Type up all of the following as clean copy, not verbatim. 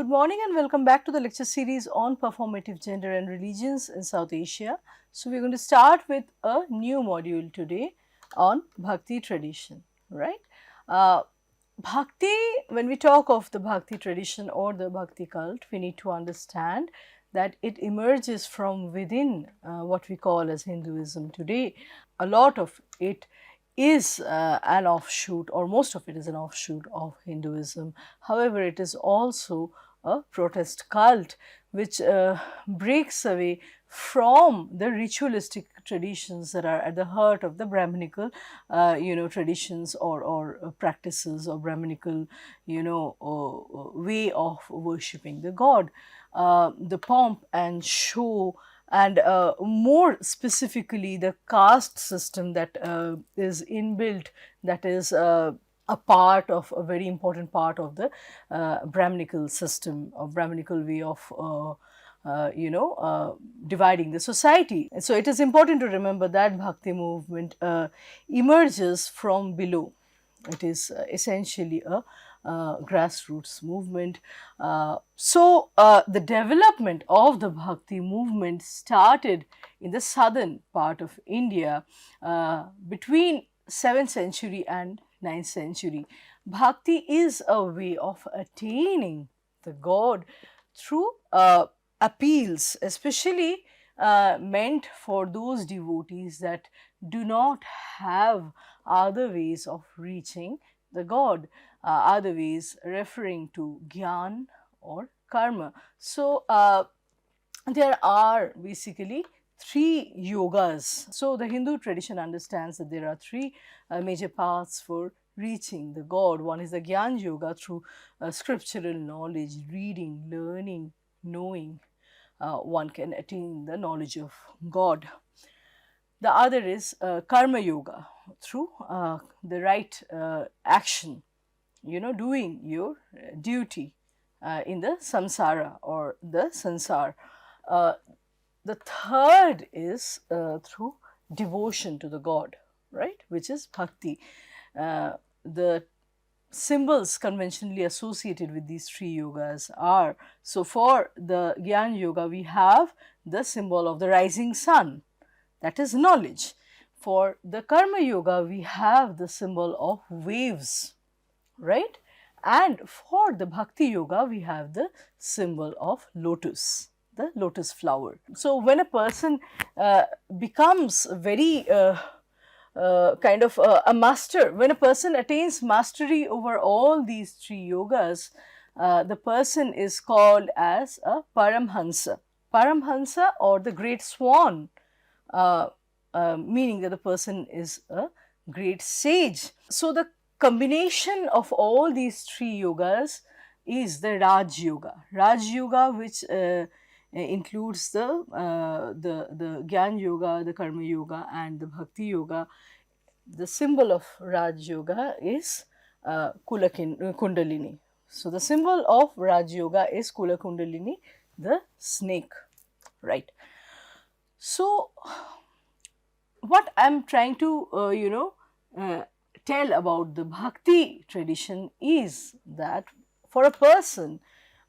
morning and welcome back to the lecture series on performative gender and religions in South Asia. So, we are going to start with a new module today on Bhakti tradition, right? Bhakti, when we talk of the Bhakti tradition or the Bhakti cult, we need to understand that it emerges from within what we call as Hinduism today. A lot of it is an offshoot, or most of it is an offshoot of Hinduism. However, it is also a protest cult which breaks away from the ritualistic traditions that are at the heart of the Brahminical, traditions or practices or Brahminical, way of worshipping the god. The pomp and show and more specifically the caste system that is inbuilt, that is a part of a very important part of the Brahminical system or Brahminical way of dividing the society. So, it is important to remember that Bhakti movement emerges from below. It is essentially a grassroots movement. The development of the Bhakti movement started in the southern part of India between 7th century and 9th century. Bhakti is a way of attaining the God through appeals, especially meant for those devotees that do not have other ways of reaching the God, other ways referring to Gyan or Karma. So, there are basically three yogas. So, the Hindu tradition understands that there are three major paths for reaching the God. One is the Gyan Yoga, through scriptural knowledge, reading, learning, knowing. One can attain the knowledge of God. The other is Karma Yoga, through the right action, doing your duty in the samsara or the sansar. The third is through devotion to the God, right, which is Bhakti. The symbols conventionally associated with these three yogas are, so for the Gyan Yoga, we have the symbol of the rising sun, that is knowledge. For the Karma Yoga, we have the symbol of waves, right? And for the Bhakti Yoga, we have the symbol of lotus, the lotus flower. So, when a person becomes very a master, when a person attains mastery over all these three yogas, the person is called as a Paramhansa. Paramhansa, or the great swan, meaning that the person is a great sage. So, the combination of all these three yogas is the Raj Yoga. Raj Yoga, which includes the Gyan Yoga, the Karma Yoga and the Bhakti Yoga. The symbol of Raj Yoga is Kundalini. So, the symbol of Raj Yoga is Kula Kundalini, the snake, right. So, what I am trying to tell about the Bhakti tradition is that for a person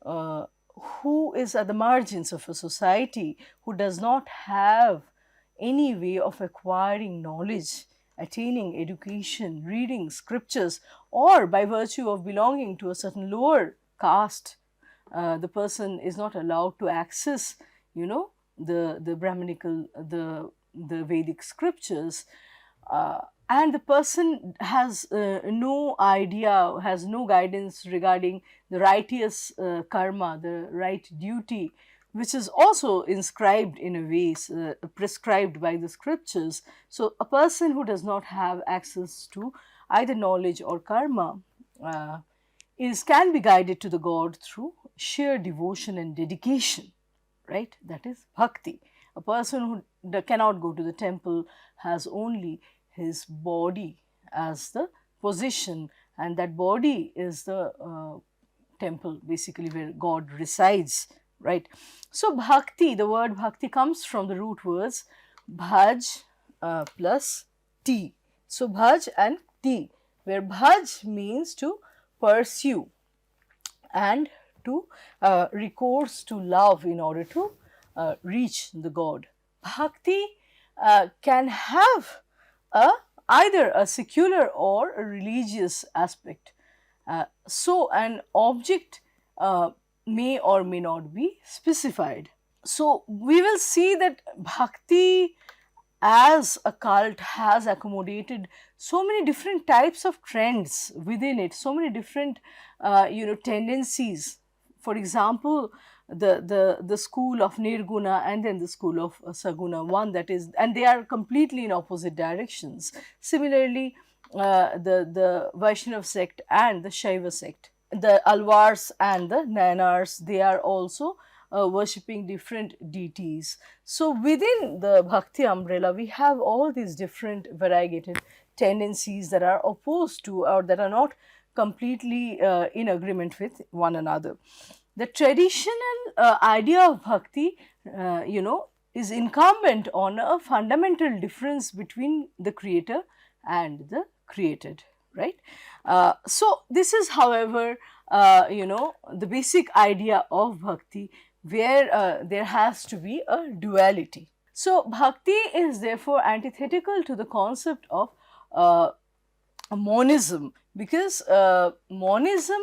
who is at the margins of a society, who does not have any way of acquiring knowledge, attaining education, reading scriptures, or by virtue of belonging to a certain lower caste, the person is not allowed to access, the Brahminical, the Vedic scriptures, and the person has no idea, has no guidance regarding the righteous karma, the right duty, which is also inscribed in a way, prescribed by the scriptures. So, a person who does not have access to either knowledge or karma can be guided to the God through sheer devotion and dedication, right? That is Bhakti. A person who cannot go to the temple has only his body as the position, and that body is the temple basically where God resides, right. So, Bhakti, the word Bhakti comes from the root words Bhaj plus T. So, Bhaj and T, where Bhaj means to pursue and to recourse to love in order to reach the God. Bhakti can have a, either a secular or a religious aspect. So, an object may or may not be specified. So, we will see that bhakti as a cult has accommodated so many different types of trends within it, so many different tendencies. For example, the school of nirguna and then the school of saguna, one that is, and they are completely in opposite directions. Similarly, the Vaishnav sect and the Shaiva sect, the Alvars and the Nayanars, they are also worshipping different deities. So within the bhakti umbrella, we have all these different variegated tendencies that are opposed to or that are not completely in agreement with one another. The traditional idea of bhakti, is incumbent on a fundamental difference between the creator and the created, right? So this is, however, the basic idea of bhakti, where there has to be a duality. So bhakti is therefore antithetical to the concept of monism, because monism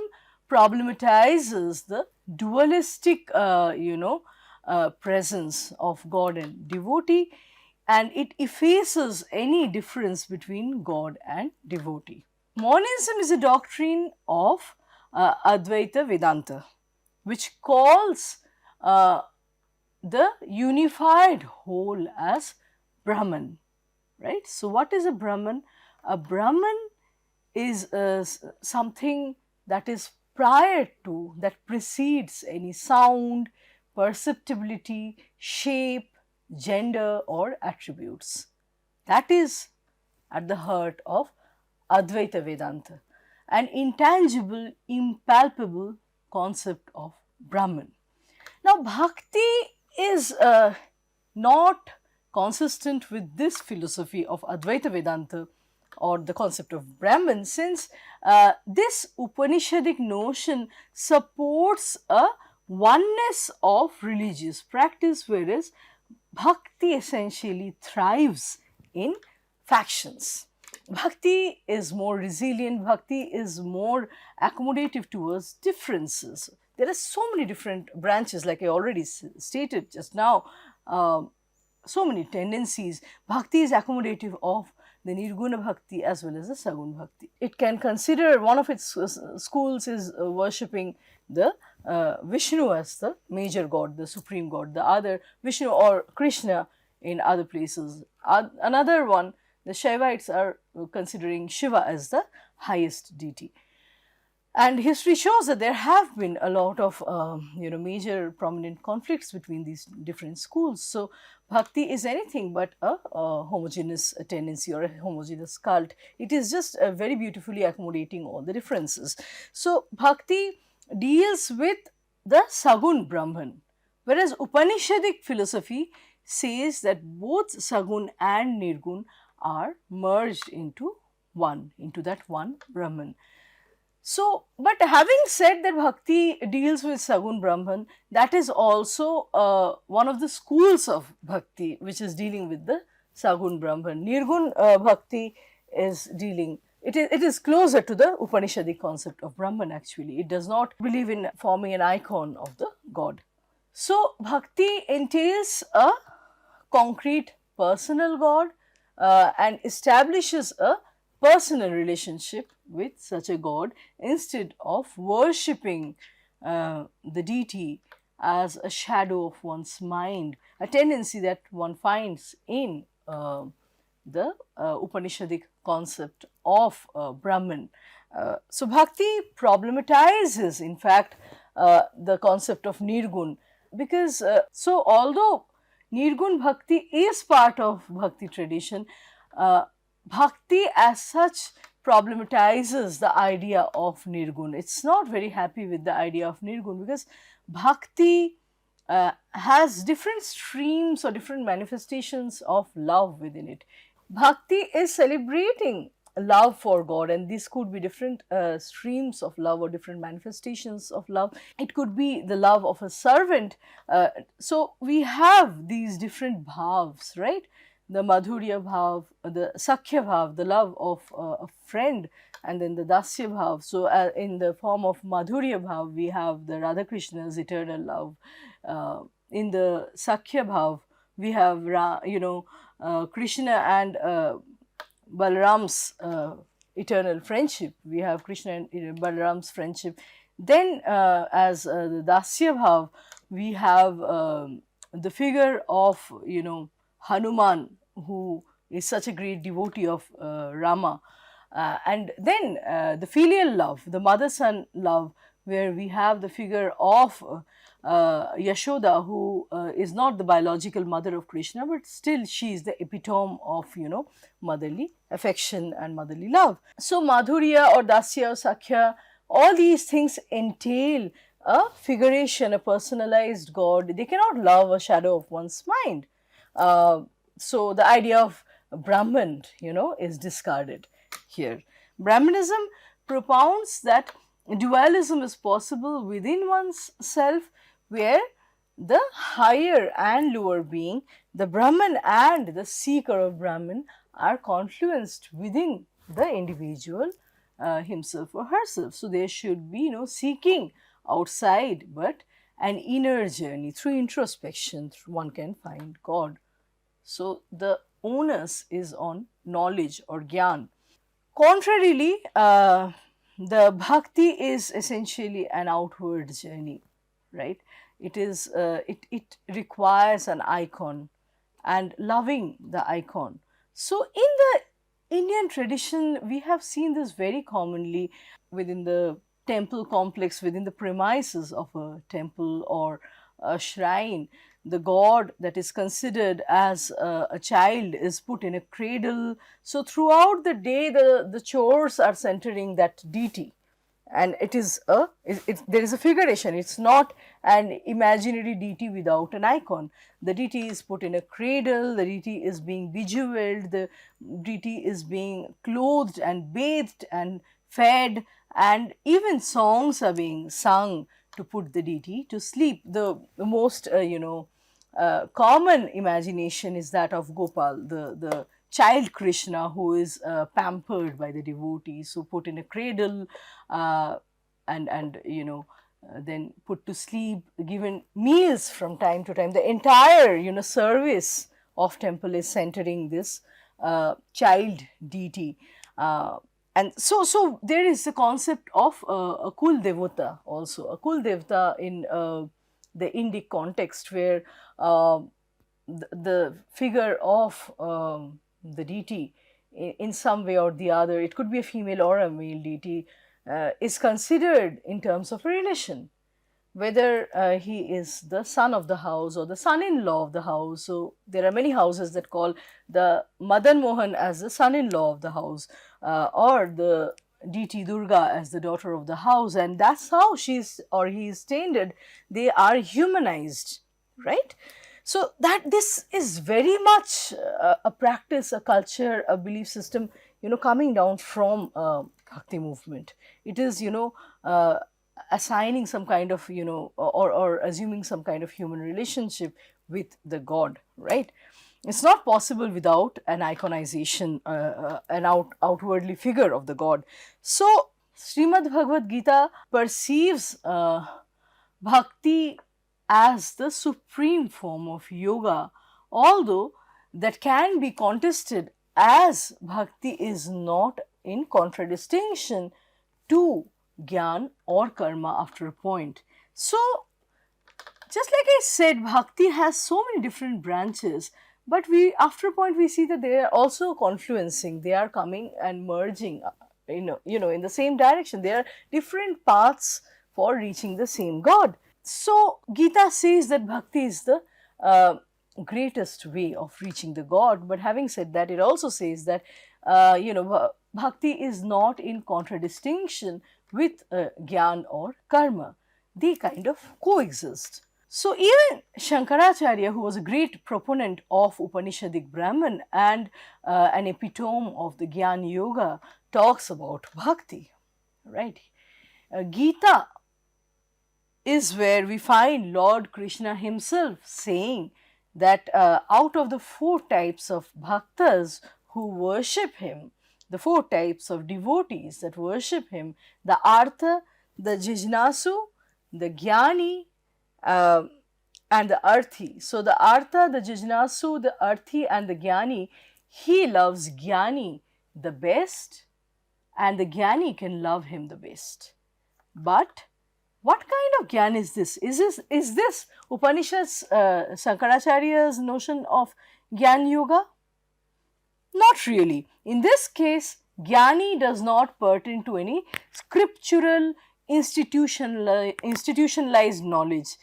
problematizes the dualistic presence of God and devotee, and it effaces any difference between God and devotee. Monism is a doctrine of Advaita Vedanta, which calls the unified whole as Brahman, right? So, what is a Brahman? A Brahman is something that is prior to, that precedes any sound, perceptibility, shape, gender or attributes. That is at the heart of Advaita Vedanta, an intangible, impalpable concept of Brahman. Now, bhakti is not consistent with this philosophy of Advaita Vedanta or the concept of Brahman, since this Upanishadic notion supports a oneness of religious practice, whereas bhakti essentially thrives in factions. Bhakti is more resilient, bhakti is more accommodative towards differences. There are so many different branches, like I already stated just now, so many tendencies. Bhakti is accommodative of the Nirguna Bhakti as well as the Sagun Bhakti. It can consider one of its schools is worshipping the Vishnu as the major god, the supreme god, the other Vishnu or Krishna in other places. Another one, the Shaivites are considering Shiva as the highest deity. And history shows that there have been a lot of major prominent conflicts between these different schools. So bhakti is anything but a homogeneous tendency or a homogeneous cult. It is just very beautifully accommodating all the differences. So bhakti deals with the Sagun Brahman, whereas Upanishadic philosophy says that both Sagun and Nirgun are merged into one, into that one Brahman. So, but having said that bhakti deals with Sagun Brahman, that is also one of the schools of bhakti which is dealing with the Sagun Brahman. Nirgun bhakti is dealing, it is closer to the Upanishadic concept of Brahman actually. It does not believe in forming an icon of the God. So, bhakti entails a concrete personal God and establishes a personal relationship with such a God instead of worshipping the deity as a shadow of one's mind, a tendency that one finds in the Upanishadic concept of Brahman. So, bhakti problematizes, in fact, the concept of Nirgun, because so although Nirgun bhakti is part of bhakti tradition, bhakti as such problematizes the idea of Nirgun. It's not very happy with the idea of Nirgun because bhakti has different streams or different manifestations of love within it. Bhakti is celebrating love for God, and this could be different streams of love or different manifestations of love. It could be the love of a servant. So we have these different bhavs, right? The madhurya bhav, the sakhya bhav, the love of a friend, and then the dasya bhav. So in the form of madhurya bhav, we have the Radha Krishna's eternal love. In the sakhya bhav, we have Krishna and Balaram's eternal friendship. We have Krishna and Balaram's friendship. Then as the dasya bhav, we have the figure of Hanuman, who is such a great devotee of Rama. And then the filial love, the mother-son love, where we have the figure of Yashoda, who is not the biological mother of Krishna, but still she is the epitome of motherly affection and motherly love. So Madhurya or Dasya or Sakhya, all these things entail a figuration, a personalized God. They cannot love a shadow of one's mind. So the idea of Brahman, is discarded here. Brahmanism propounds that dualism is possible within one's self, where the higher and lower being, the Brahman and the seeker of Brahman, are confluenced within the individual himself or herself. So there should be no seeking outside, but an inner journey. Through introspection, one can find God. So the onus is on knowledge or gyan. Contrarily, the bhakti is essentially an outward journey, right? It requires an icon and loving the icon. So in the Indian tradition, we have seen this very commonly within the temple complex, within the premises of a temple or a shrine. The god that is considered as a child is put in a cradle. So throughout the day, the chores are centering that deity, and there is a figuration. It's not an imaginary deity without an icon. The deity is put in a cradle, the deity is being bejeweled, the deity is being clothed and bathed and fed, and even songs are being sung to put the deity to sleep. The most common imagination is that of Gopal, the child Krishna, who is pampered by the devotees, so put in a cradle and then put to sleep, given meals from time to time. The entire service of temple is centering this child deity. And so there is the concept of a Kul Devata also, a Kul Devata in the Indic context, where the figure of the deity in some way or the other, it could be a female or a male deity, is considered in terms of a relation, whether he is the son of the house or the son-in-law of the house. So there are many houses that call the Madan Mohan as the son-in-law of the house, or the deity Durga as the daughter of the house, and that's how she's or he is tainted. They are humanized, right? So that this is very much a practice, a culture, a belief system, coming down from Bhakti movement. It is, assigning some kind of, or assuming some kind of human relationship with the God, right? It's not possible without an iconization, an outwardly figure of the God. So Srimad Bhagavad Gita perceives bhakti as the supreme form of yoga, although that can be contested, as bhakti is not in contradistinction to gyan or karma after a point. So just like I said, bhakti has so many different branches, but after a point we see that they are also confluencing, they are coming and merging in the same direction. There are different paths for reaching the same God. So Gita says that bhakti is the greatest way of reaching the God, but having said that, it also says that bhakti is not in contradistinction with gyan or karma. They kind of coexist. So even Shankaracharya, who was a great proponent of Upanishadic Brahman and an epitome of the Gyan Yoga, talks about bhakti, right? Gita is where we find Lord Krishna himself saying that out of the four types of bhaktas who worship him, the four types of devotees that worship him, the Artha, the Jijnasu, the Jnani, uh, and the Arthi. So the Artha, the Jijnasu, the Arthi, and the Jnani, he loves Jnani the best, and the Jnani can love him the best. But what kind of gyan is this? Is this Upanishad's Shankaracharya's notion of gyan yoga? Not really. In this case, gyani does not pertain to any scriptural institutionalized knowledge.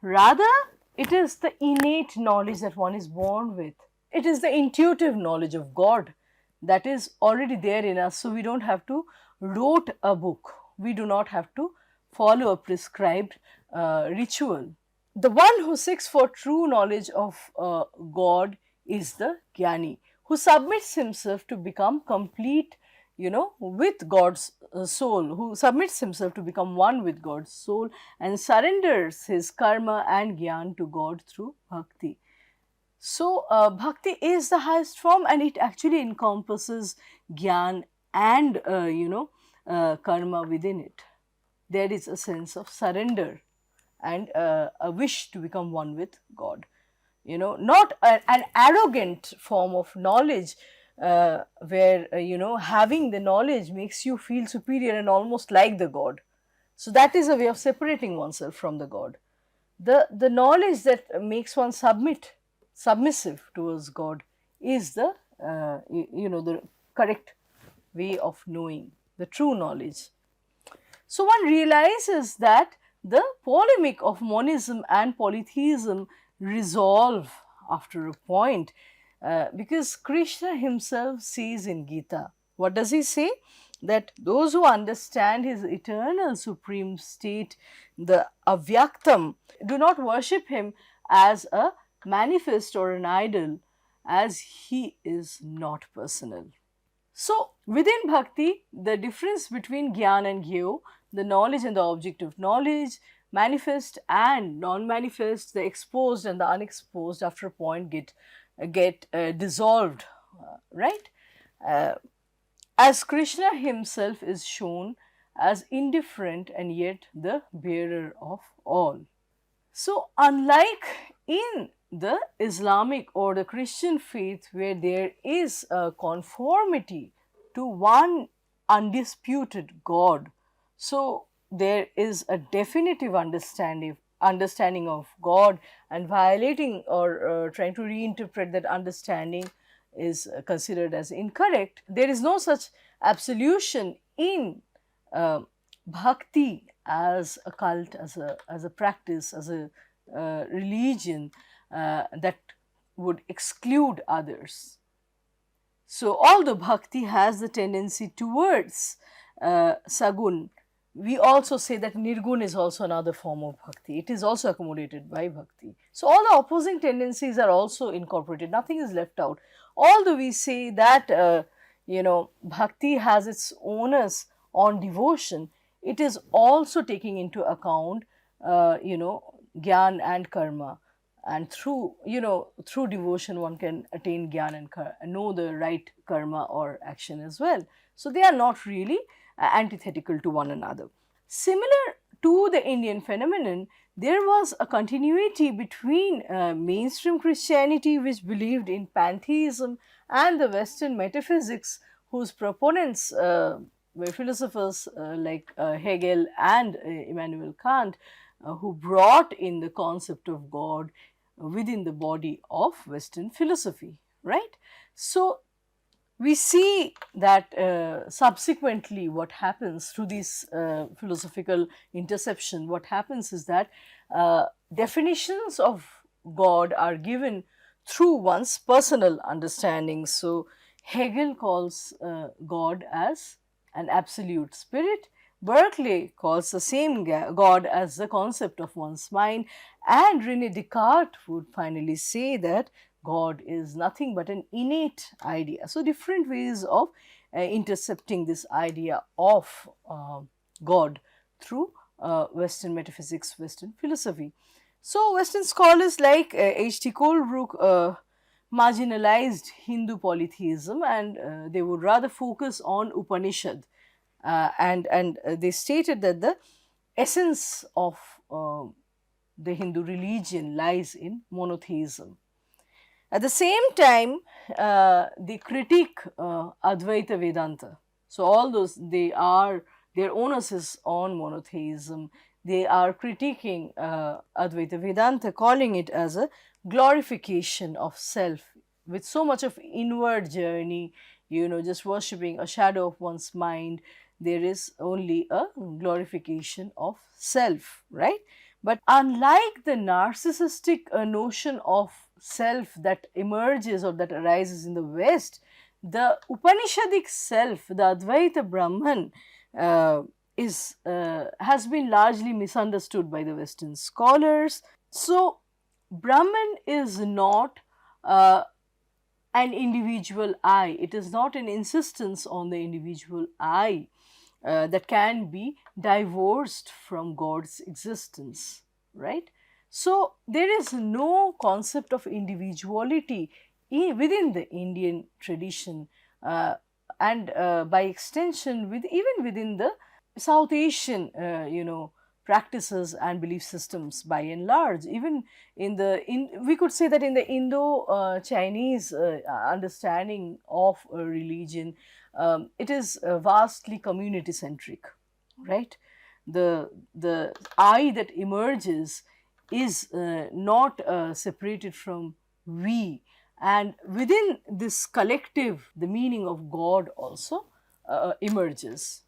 Rather, it is the innate knowledge that one is born with. It is the intuitive knowledge of God that is already there in us. So we don't have to wrote a book. We do not have to follow a prescribed ritual. The one who seeks for true knowledge of God is the Jnani, who submits himself to become complete, with God's soul, who submits himself to become one with God's soul and surrenders his karma and gyan to God through bhakti. So, bhakti is the highest form, and it actually encompasses gyan and, karma within it. There is a sense of surrender and a wish to become one with God. Not an arrogant form of knowledge where, having the knowledge makes you feel superior and almost like the God. So that is a way of separating oneself from the God. The knowledge that makes one submissive towards God is the, the correct way of knowing, the true knowledge. So one realizes that the polemic of monism and polytheism resolve after a point because Krishna himself says in Gita, what does he say? That those who understand his eternal supreme state, the avyaktam, do not worship him as a manifest or an idol, as he is not personal. So, within bhakti, the difference between gyan and gyo, the knowledge and the object of knowledge, manifest and non-manifest, the exposed and the unexposed, after a point get dissolved, right? As Krishna himself is shown as indifferent and yet the bearer of all. So, unlike in the Islamic or the Christian faith, where there is a conformity to one undisputed God, so there is a definitive understanding of God, and violating or trying to reinterpret that understanding is considered as incorrect. There is no such absolution in bhakti as a cult, as a practice, as a religion that would exclude others. So, although bhakti has the tendency towards sagun, we also say that nirgun is also another form of bhakti. It is also accommodated by bhakti. So, all the opposing tendencies are also incorporated. Nothing is left out. Although we say that bhakti has its onus on devotion, it is also taking into account gyan and karma, and through devotion one can attain gyan and know the right karma or action as well. So they are not really antithetical to one another. Similar to the Indian phenomenon, there was a continuity between mainstream Christianity, which believed in pantheism, and the Western metaphysics, whose proponents were philosophers like Hegel and Immanuel Kant, who brought in the concept of God within the body of Western philosophy, right? So, we see that subsequently what happens through this philosophical interception, what happens is that definitions of God are given through one's personal understanding. So, Hegel calls God as an absolute spirit, Berkeley calls the same God as the concept of one's mind, and Rene Descartes would finally say that God is nothing but an innate idea. So, different ways of intercepting this idea of God through Western metaphysics, Western philosophy. So, Western scholars like H.T. Colebrook marginalized Hindu polytheism, and they would rather focus on Upanishad, and they stated that the essence of the Hindu religion lies in monotheism. At the same time, they critique Advaita Vedanta. So all those, their onus is on monotheism. They are critiquing Advaita Vedanta, calling it as a glorification of self, with so much of inward journey, just worshipping a shadow of one's mind. There is only a glorification of self, right? But unlike the narcissistic notion of self that emerges or that arises in the West, the Upanishadic self, the Advaita Brahman, has been largely misunderstood by the Western scholars. So, Brahman is not an individual I. It is not an insistence on the individual I that can be divorced from God's existence, right? So, there is no concept of individuality within the Indian tradition, and by extension, even within the South Asian, practices and belief systems by and large. Even we could say that in the Indo-Chinese understanding of religion, it is vastly community centric, right? The I that emerges is not separated from we, and within this collective, the meaning of God also emerges.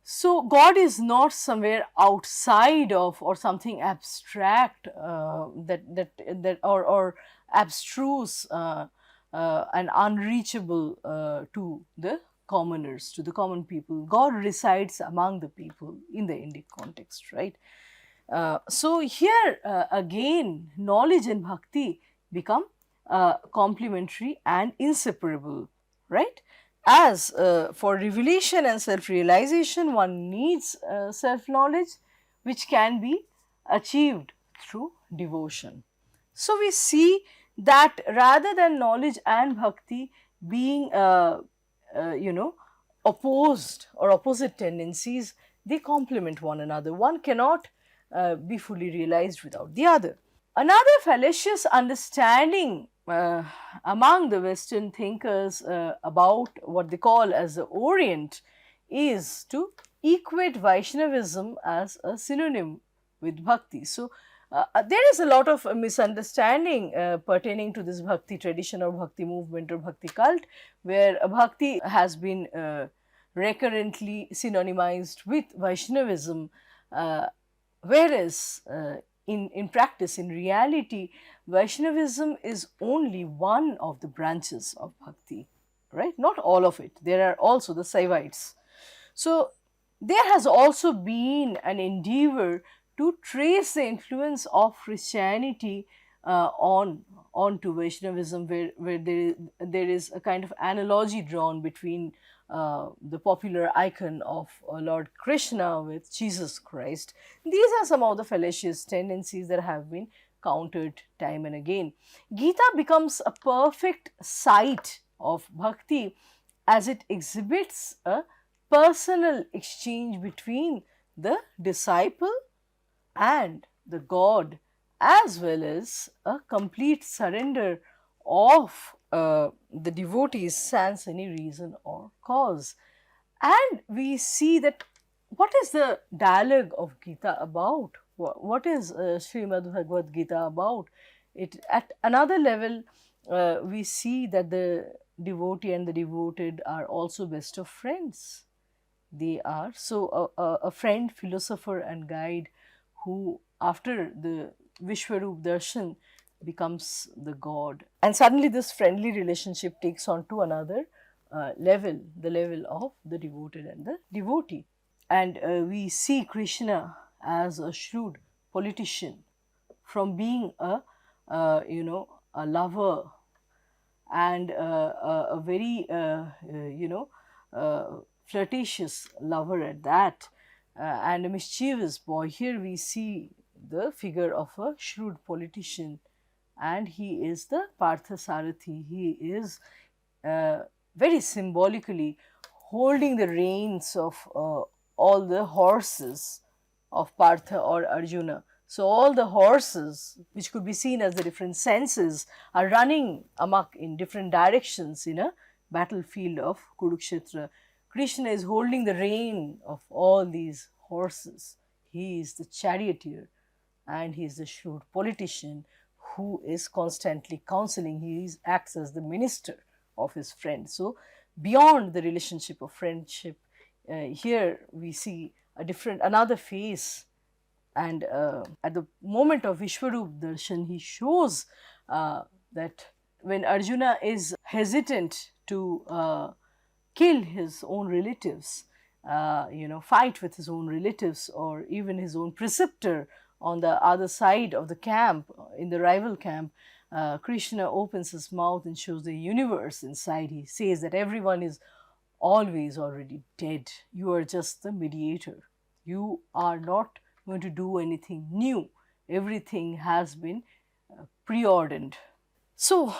So, God is not somewhere outside of or something abstract or abstruse and unreachable to the commoners, to the common people. God resides among the people in the Indic context, right? So, here again, knowledge and bhakti become complementary and inseparable, right? As for revelation and self realization, one needs self knowledge, which can be achieved through devotion. So, we see that rather than knowledge and bhakti being, opposed or opposite tendencies, they complement one another. One cannot be fully realized without the other. Another fallacious understanding among the Western thinkers about what they call as the Orient is to equate Vaishnavism as a synonym with Bhakti. So, there is a lot of misunderstanding pertaining to this Bhakti tradition or Bhakti movement or Bhakti cult, where Bhakti has been recurrently synonymized with Vaishnavism, whereas in practice, in reality, Vaishnavism is only one of the branches of Bhakti, right? Not all of it. There are also the Saivites. So, there has also been an endeavor to trace the influence of Christianity onto Vaishnavism, where there is a kind of analogy drawn between the popular icon of Lord Krishna with Jesus Christ. These are some of the fallacious tendencies that have been countered time and again. Gita becomes a perfect site of bhakti as it exhibits a personal exchange between the disciple and the God, as well as a complete surrender of the devotees sans any reason or cause. And we see that what is the dialogue of Gita about? What is Srimad Bhagavad Gita about? It at another level, we see that the devotee and the devoted are also best of friends. They are so a friend, philosopher, and guide who, after the Vishwarup Darshan, becomes the God. And suddenly, this friendly relationship takes on to another level, the level of the devoted and the devotee. And we see Krishna as a shrewd politician, from being a lover and a very flirtatious lover at that, and a mischievous boy. Here we see the figure of a shrewd politician, and he is the Parthasarathi. He is very symbolically holding the reins of all the horses of Partha or Arjuna. So, all the horses, which could be seen as the different senses, are running amok in different directions in a battlefield of Kurukshetra. Krishna is holding the rein of all these horses. He is the charioteer and he is the shrewd politician who is constantly counseling. He acts as the minister of his friend. So, beyond the relationship of friendship, here we see another face. And at the moment of Vishwarup Darshan, he shows that when Arjuna is hesitant to kill his own relatives, fight with his own relatives or even his own preceptor on the other side of the camp, in the rival camp, Krishna opens his mouth and shows the universe inside. He says that everyone is always already dead. You are just the mediator. You are not going to do anything new. Everything has been preordained. So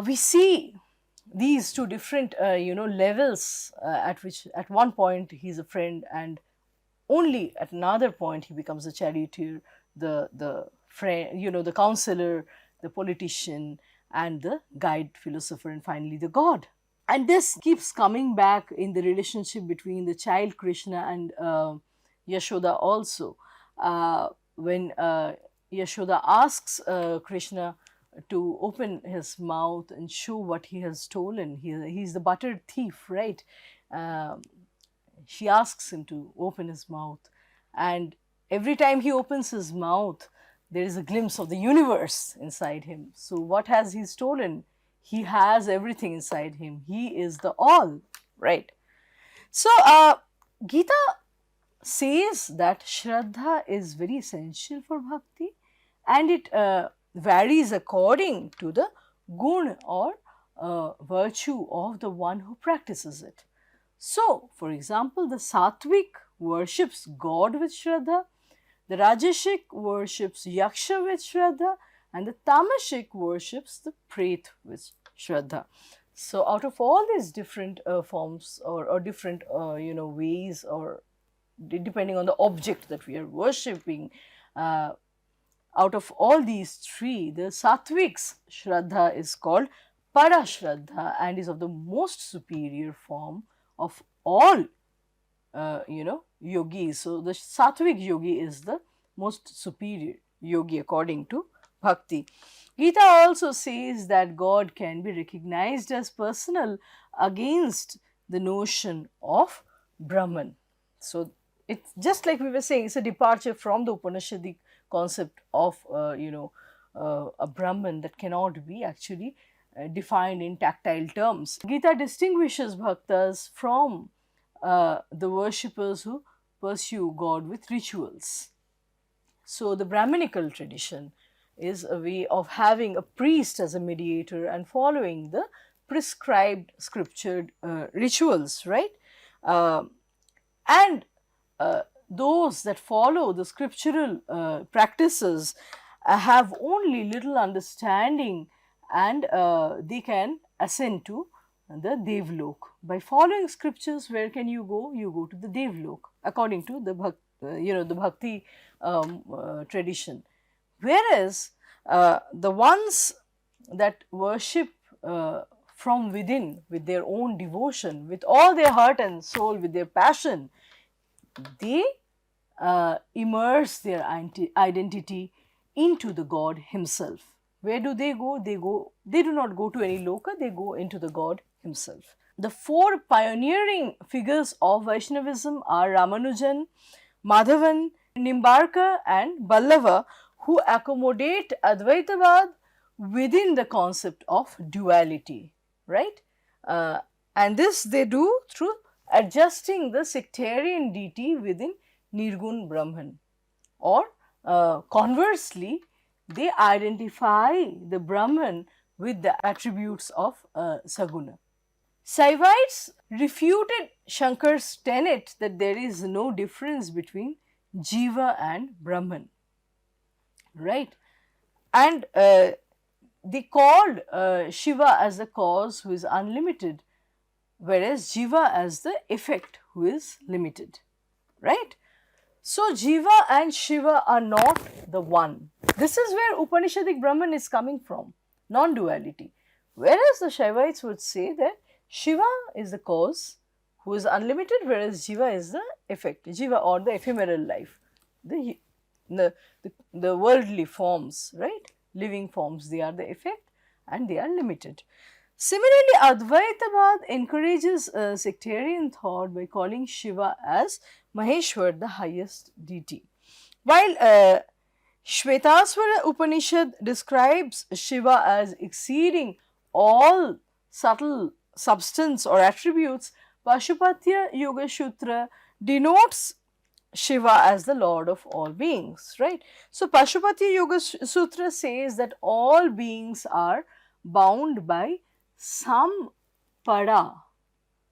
we see these two different levels at which at one point he is a friend, and only at another point he becomes a charioteer, the friend, the counselor, the politician, and the guide philosopher, and finally the god. And this keeps coming back in the relationship between the child Krishna and Yashoda also. When Yashoda asks Krishna to open his mouth and show what he has stolen, he's the buttered thief, right? She asks him to open his mouth, and every time he opens his mouth, there is a glimpse of the universe inside him. So, what has he stolen? He has everything inside him. He is the all, right? So, Gita says that Shraddha is very essential for bhakti, and it varies according to the gun or virtue of the one who practices it. So, for example, the Sattvic worships God with Shraddha, the Rajasic worships Yaksha with Shraddha, and the Tamasic worships the Pret with Shraddha. So, out of all these different forms or different ways, or depending on the object that we are worshipping, out of all these three, the Sattvics Shraddha is called Para Shraddha and is of the most superior form of all yogis. So, the Sattvic yogi is the most superior yogi according to Bhakti. Gita also says that God can be recognized as personal against the notion of Brahman. So, it's just like we were saying, it's a departure from the Upanishadic concept of a Brahman that cannot be actually defined in tactile terms. Gita distinguishes bhaktas from the worshippers who pursue God with rituals. So, the Brahminical tradition is a way of having a priest as a mediator and following the prescribed scriptured rituals, right? And those that follow the scriptural practices have only little understanding, and they can ascend to the Devlok. By following scriptures, where can you go? You go to the Devlok, according to the Bhakti tradition. Whereas the ones that worship from within, with their own devotion, with all their heart and soul, with their passion, they immerse their identity into the God himself. Where do they go? They do not go to any loka, they go into the God himself. The four pioneering figures of Vaishnavism are Ramanujan, Madhavan, Nimbarka, and Ballava, who accommodate Advaitavad within the concept of duality, right? And this they do through adjusting the sectarian deity within Nirgun Brahman, or conversely, they identify the Brahman with the attributes of Saguna. Saivites refuted Shankar's tenet that there is no difference between Jiva and Brahman, right? And they called Shiva as the cause who is unlimited, whereas Jiva as the effect who is limited, right? So, Jiva and Shiva are not the one. This is where Upanishadic Brahman is coming from, non-duality. Whereas the Shaivites would say that Shiva is the cause who is unlimited, whereas Jiva is the effect, Jiva or the ephemeral life, the, the worldly forms, right? Living forms, they are the effect and they are limited. Similarly, Advaita encourages sectarian thought by calling Shiva as Maheshwar, the highest deity. While Shvetaswara Upanishad describes Shiva as exceeding all subtle substance or attributes, Pashupatya Yoga Sutra denotes Shiva as the Lord of all beings, right? So, Pashupatya Yoga Sutra says that all beings are bound by some pada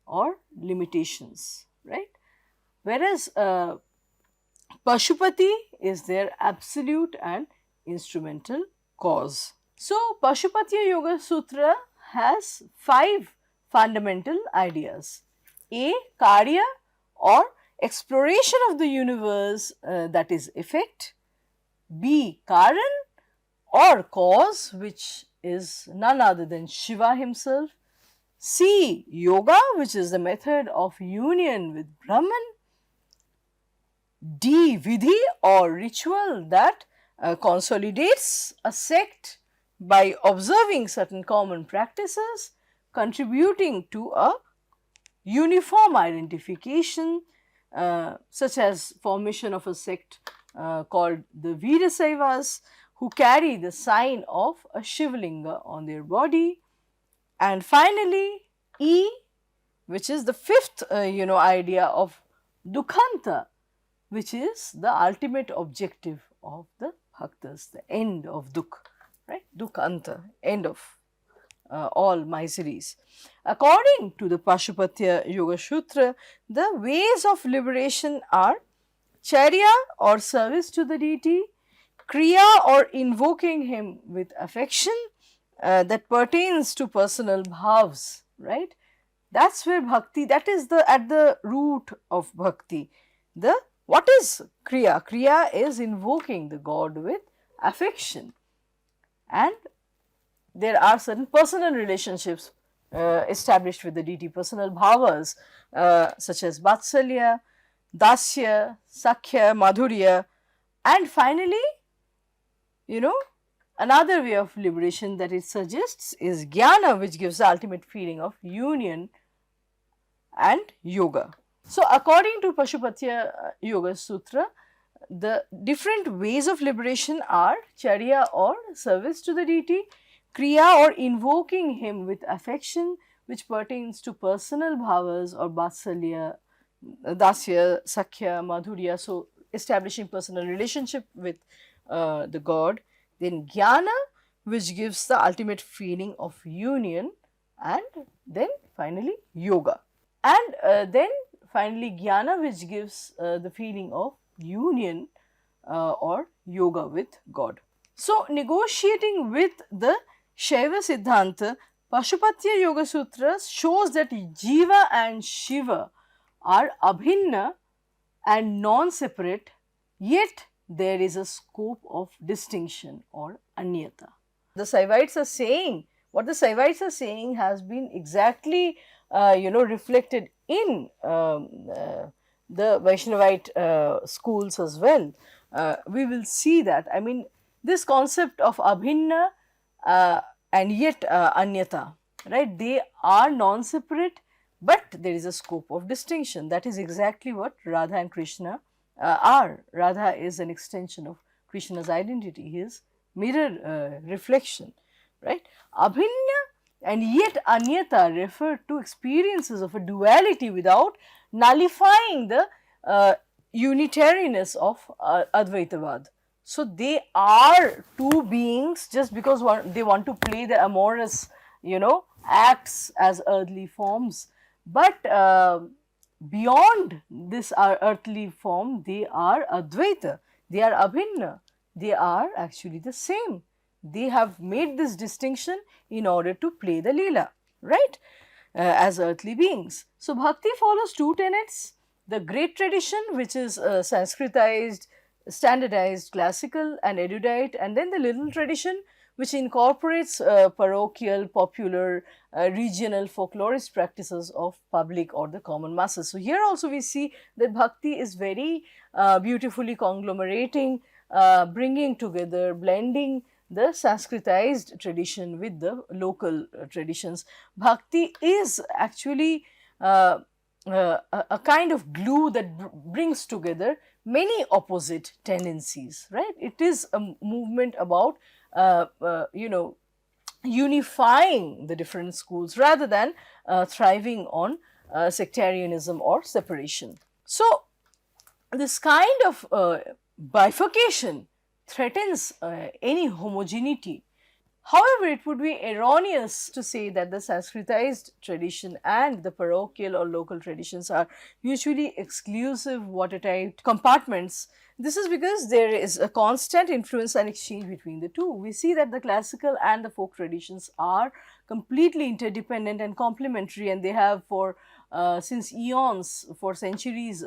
or limitations, right? Whereas Pashupati is their absolute and instrumental cause. So, Pashupatya Yoga Sutra has 5 fundamental ideas. A. Karya or exploration of the universe, that is effect. B. Karan or cause, which is none other than Shiva himself. C. Yoga, which is the method of union with Brahman. D. Vidhi or ritual that consolidates a sect by observing certain common practices, contributing to a uniform identification, such as formation of a sect called the Veerasaivas, who carry the sign of a Shivlinga on their body. And finally, E, which is the 5th idea of Dukhanta, which is the ultimate objective of the bhaktas, the end of dukh, right? Dukhanta, end of all miseries. According to the Pashupatya Yoga Sutra, the ways of liberation are charya or service to the deity, kriya or invoking him with affection that pertains to personal bhavs, right? That's where bhakti, that is at the root of bhakti. What is kriya? Kriya is invoking the God with affection, and there are certain personal relationships established with the deity, personal bhavas such as vatsalya, dasya, sakhya, madhurya, and finally, another way of liberation that it suggests is jnana, which gives the ultimate feeling of union and yoga. So, according to Pashupatya Yoga Sutra, the different ways of liberation are charya or service to the deity, kriya or invoking him with affection, which pertains to personal bhavas or vatsalya, dasya, sakhya, madhurya, so establishing personal relationship with the God. Then jnana, which gives the ultimate feeling of union, and then finally yoga. And then finally jnana, which gives the feeling of union or yoga with God. So, negotiating with the Shaiva Siddhanta, Pashupatya Yoga Sutra shows that Jiva and Shiva are abhinna and non-separate, yet there is a scope of distinction or anyata. The Saivites are saying, what the Saivites are saying has been exactly reflected in the Vaishnavite schools as well. We will see that. I mean, this concept of abhinna and yet anyata, right? They are non-separate, but there is a scope of distinction. That is exactly what Radha and Krishna are. Radha is an extension of Krishna's identity, his mirror reflection, right? Abhinna and yet anyata refer to experiences of a duality without nullifying the unitariness of Advaitavad. So they are two beings just because they want to play the amorous, acts as earthly forms, but beyond this earthly form, they are Advaita, they are Abhinna, they are actually the same. They have made this distinction in order to play the Leela, right? As earthly beings. So, Bhakti follows two tenets: the great tradition, which is Sanskritized, standardized, classical, and erudite, and then the little tradition, which incorporates parochial, popular, regional, folklorist practices of public or the common masses. So, here also we see that Bhakti is very beautifully conglomerating, bringing together, blending the Sanskritized tradition with the local traditions. Bhakti is actually a kind of glue that brings together many opposite tendencies, right? It is a movement about, unifying the different schools rather than thriving on sectarianism or separation. So, this kind of bifurcation threatens any homogeneity. However, it would be erroneous to say that the Sanskritized tradition and the parochial or local traditions are mutually exclusive, watertight compartments. This is because there is a constant influence and exchange between the two. We see that the classical and the folk traditions are completely interdependent and complementary, and they have for since eons, for centuries,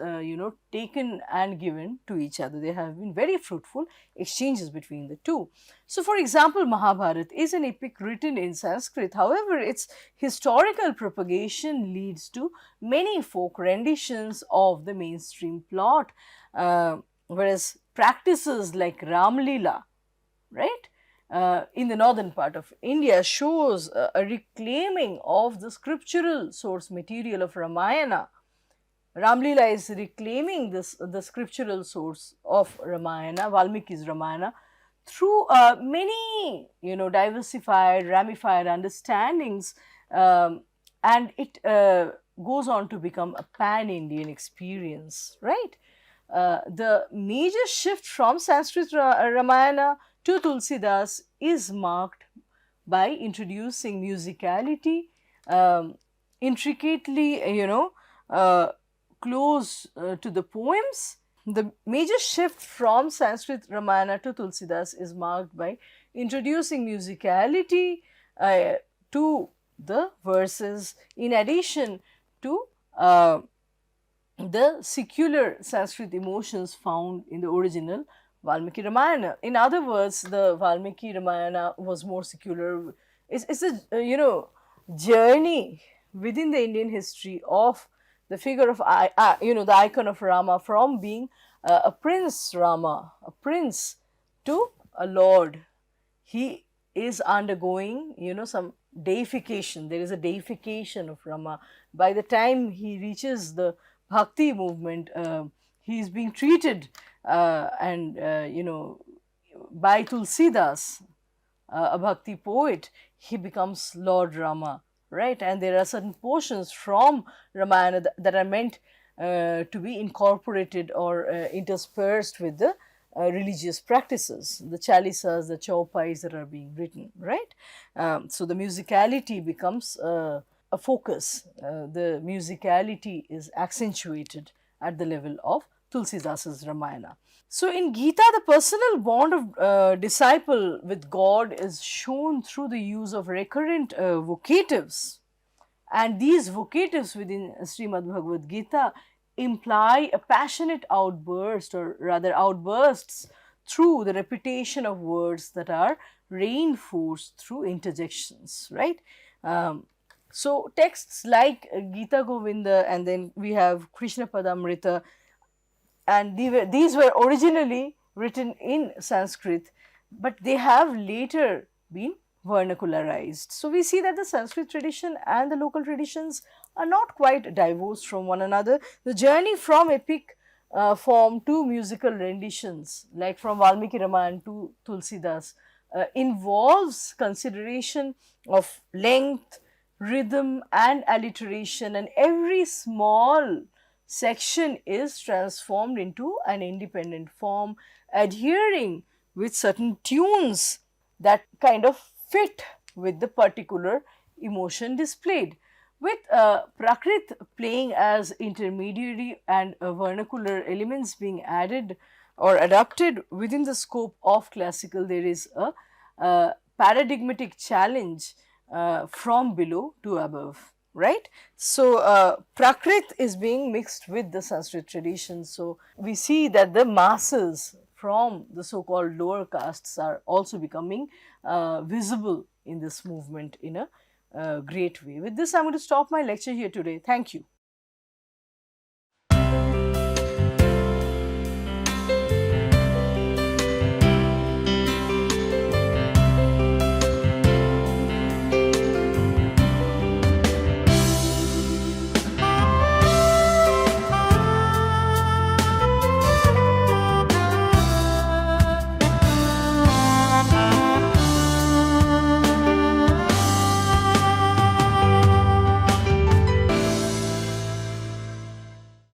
taken and given to each other. There have been very fruitful exchanges between the two. So, for example, Mahabharata is an epic written in Sanskrit. However, its historical propagation leads to many folk renditions of the mainstream plot, whereas practices like Ramlila, right, in the northern part of India shows a reclaiming of the scriptural source material of Ramayana. Ramlila is reclaiming the scriptural source of Ramayana, Valmiki's Ramayana, through many, diversified, ramified understandings, and it goes on to become a pan-Indian experience, right? The major shift from Sanskrit Ramayana to Tulsidas is marked by introducing musicality, intricately, close to the poems. The major shift from Sanskrit Ramayana to Tulsidas is marked by introducing musicality to the verses, in addition to the secular Sanskrit emotions found in the original Valmiki Ramayana. In other words, the Valmiki Ramayana was more secular. It's a journey within the Indian history of the figure of the icon of Rama, from being a prince Rama, a prince, to a lord. He is undergoing some deification. There is a deification of Rama. By the time he reaches the Bhakti movement, he is being treated and by Tulsidas, a Bhakti poet, he becomes Lord Rama, right? And there are certain portions from Ramayana that are meant to be incorporated or interspersed with the religious practices, the chalisas, the chaupais that are being written, right? So the musicality becomes a focus. The musicality is accentuated at the level of Tulsidas's Ramayana. So in Gita, the personal bond of disciple with God is shown through the use of recurrent vocatives, and these vocatives within Srimad Bhagavad Gita imply a passionate outburst, or rather outbursts, through the repetition of words that are reinforced through interjections, right? So texts like Gita Govinda, and then we have Krishna Padamrita, and these were originally written in Sanskrit, but they have later been vernacularized. So we see that the Sanskrit tradition and the local traditions are not quite divorced from one another. The journey from epic form to musical renditions, like from Valmiki Ramayana to Tulsidas, involves consideration of length, rhythm, and alliteration, and every small section is transformed into an independent form, adhering with certain tunes that kind of fit with the particular emotion displayed. With Prakrit playing as intermediary and vernacular elements being added or adapted within the scope of classical, there is a paradigmatic challenge from below to above, right? So, Prakrit is being mixed with the Sanskrit tradition. So, we see that the masses from the so called lower castes are also becoming visible in this movement in a great way. With this, I'm going to stop my lecture here today. Thank you.